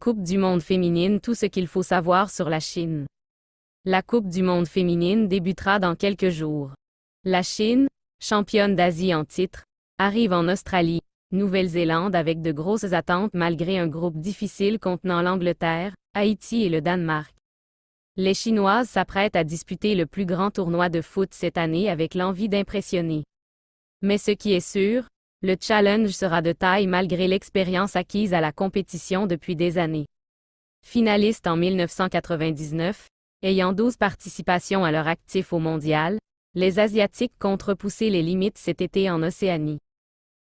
Coupe du monde féminine. Tout ce qu'il faut savoir sur la Chine. La Coupe du monde féminine débutera dans quelques jours. La Chine, championne d'Asie en titre, arrive en Australie, Nouvelle-Zélande avec de grosses attentes malgré un groupe difficile contenant l'Angleterre, Haïti et le Danemark. Les Chinoises s'apprêtent à disputer le plus grand tournoi de foot cette année avec l'envie d'impressionner. Mais ce qui est sûr, le challenge sera de taille malgré l'expérience acquise à la compétition depuis des années. Finalistes en 1999, ayant 12 participations à leur actif au mondial, les Asiatiques comptent repousser les limites cet été en Océanie.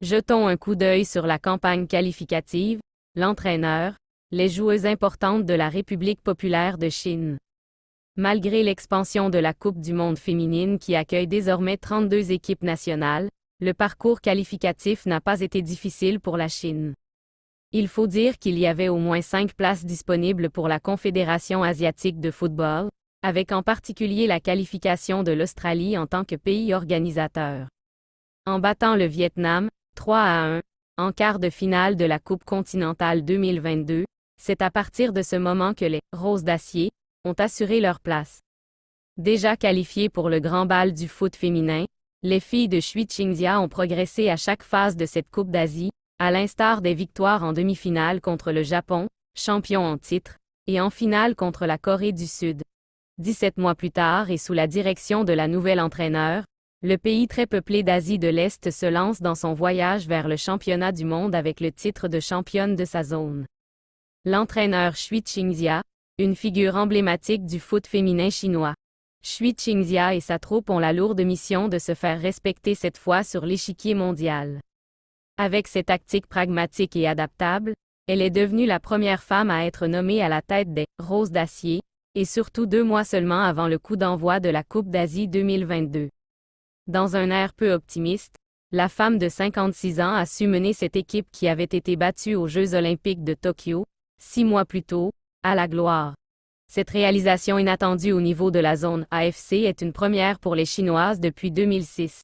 Jetons un coup d'œil sur la campagne qualificative, l'entraîneur, les joueuses importantes de la République populaire de Chine. Malgré l'expansion de la Coupe du monde féminine qui accueille désormais 32 équipes nationales, le parcours qualificatif n'a pas été difficile pour la Chine. Il faut dire qu'il y avait au moins 5 places disponibles pour la Confédération asiatique de football, avec en particulier la qualification de l'Australie en tant que pays organisateur. En battant le Vietnam, 3-1, en quart de finale de la Coupe continentale 2022, c'est à partir de ce moment que les « Roses d'acier » ont assuré leur place. Déjà qualifiées pour le grand bal du foot féminin, les filles de Chui Qingxia ont progressé à chaque phase de cette Coupe d'Asie, à l'instar des victoires en demi-finale contre le Japon, champion en titre, et en finale contre la Corée du Sud. 17 mois plus tard et sous la direction de la nouvelle entraîneur, le pays très peuplé d'Asie de l'Est se lance dans son voyage vers le championnat du monde avec le titre de championne de sa zone. L'entraîneur Chui Qingxia, une figure emblématique du foot féminin chinois. Chui Qingxia et sa troupe ont la lourde mission de se faire respecter cette fois sur l'échiquier mondial. Avec ses tactiques pragmatiques et adaptables, elle est devenue la première femme à être nommée à la tête des « Roses d'acier », et surtout 2 mois seulement avant le coup d'envoi de la Coupe d'Asie 2022. Dans un air peu optimiste, la femme de 56 ans a su mener cette équipe qui avait été battue aux Jeux olympiques de Tokyo, 6 mois plus tôt, à la gloire. Cette réalisation inattendue au niveau de la zone AFC est une première pour les Chinoises depuis 2006.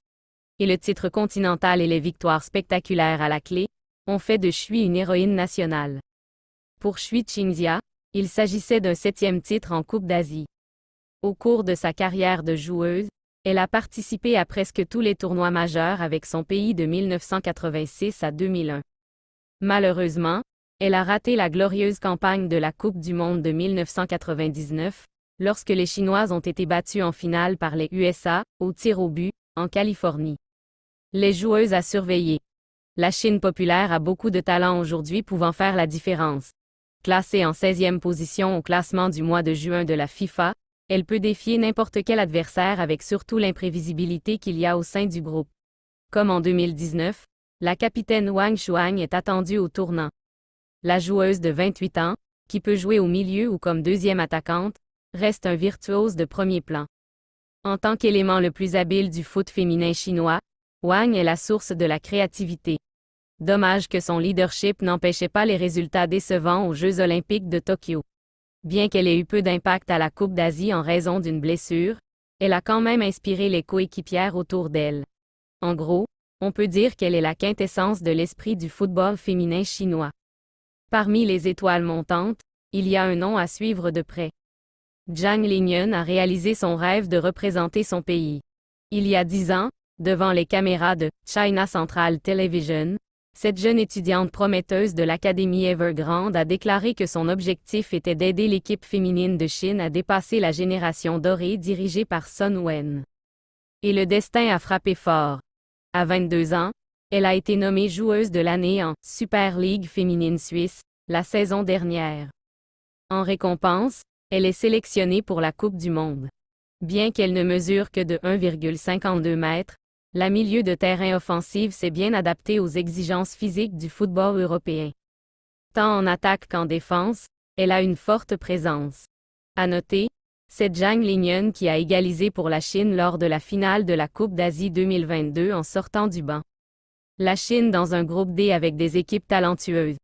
Et le titre continental et les victoires spectaculaires à la clé ont fait de Chui une héroïne nationale. Pour Chui Qingxia, il s'agissait d'un 7e titre en Coupe d'Asie. Au cours de sa carrière de joueuse, elle a participé à presque tous les tournois majeurs avec son pays de 1986 à 2001. Malheureusement, elle a raté la glorieuse campagne de la Coupe du monde de 1999, lorsque les Chinoises ont été battues en finale par les USA, au tir au but, en Californie. Les joueuses à surveiller. La Chine populaire a beaucoup de talent aujourd'hui pouvant faire la différence. Classée en 16e position au classement du mois de juin de la FIFA, elle peut défier n'importe quel adversaire avec surtout l'imprévisibilité qu'il y a au sein du groupe. Comme en 2019, la capitaine Wang Shuang est attendue au tournant. La joueuse de 28 ans, qui peut jouer au milieu ou comme deuxième attaquante, reste un virtuose de premier plan. En tant qu'élément le plus habile du foot féminin chinois, Wang est la source de la créativité. Dommage que son leadership n'empêchait pas les résultats décevants aux Jeux olympiques de Tokyo. Bien qu'elle ait eu peu d'impact à la Coupe d'Asie en raison d'une blessure, elle a quand même inspiré les coéquipières autour d'elle. En gros, on peut dire qu'elle est la quintessence de l'esprit du football féminin chinois. Parmi les étoiles montantes, il y a un nom à suivre de près. Zhang Lingyan a réalisé son rêve de représenter son pays. Il y a 10 ans, devant les caméras de China Central Television, cette jeune étudiante prometteuse de l'Académie Evergrande a déclaré que son objectif était d'aider l'équipe féminine de Chine à dépasser la génération dorée dirigée par Sun Wen. Et le destin a frappé fort. À 22 ans, elle a été nommée joueuse de l'année en Super League féminine suisse, la saison dernière. En récompense, elle est sélectionnée pour la Coupe du monde. Bien qu'elle ne mesure que de 1,52 mètres, la milieu de terrain offensive s'est bien adaptée aux exigences physiques du football européen. Tant en attaque qu'en défense, elle a une forte présence. À noter, c'est Zhang Lingyan qui a égalisé pour la Chine lors de la finale de la Coupe d'Asie 2022 en sortant du banc. La Chine dans un groupe D avec des équipes talentueuses.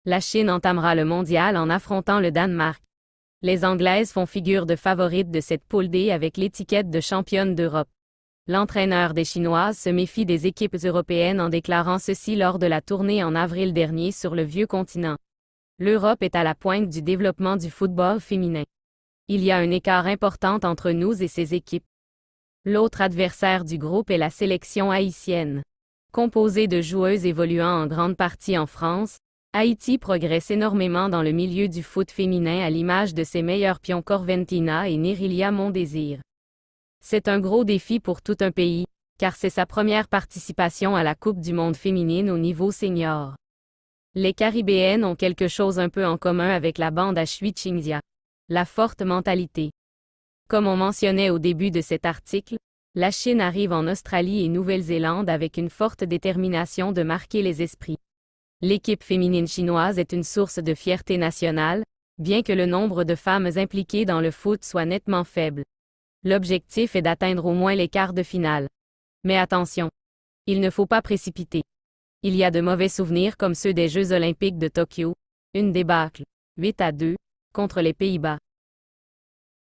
La Chine entamera le mondial en affrontant le Danemark. Les Anglaises font figure de favorites de cette poule D avec l'étiquette de championne d'Europe. L'entraîneur des Chinoises se méfie des équipes européennes en déclarant ceci lors de la tournée en avril dernier sur le vieux continent. L'Europe est à la pointe du développement du football féminin. Il y a un écart important entre nous et ces équipes. L'autre adversaire du groupe est la sélection haïtienne. Composée de joueuses évoluant en grande partie en France, Haïti progresse énormément dans le milieu du foot féminin à l'image de ses meilleurs pions Corventina et Nerilia Mondésir. C'est un gros défi pour tout un pays, car c'est sa première participation à la Coupe du monde féminine au niveau senior. Les Caribéennes ont quelque chose un peu en commun avec la bande à Chwichingia. La forte mentalité. Comme on mentionnait au début de cet article, la Chine arrive en Australie et Nouvelle-Zélande avec une forte détermination de marquer les esprits. L'équipe féminine chinoise est une source de fierté nationale, bien que le nombre de femmes impliquées dans le foot soit nettement faible. L'objectif est d'atteindre au moins les quarts de finale. Mais attention, il ne faut pas précipiter. Il y a de mauvais souvenirs comme ceux des Jeux olympiques de Tokyo, une débâcle, 8-2, contre les Pays-Bas.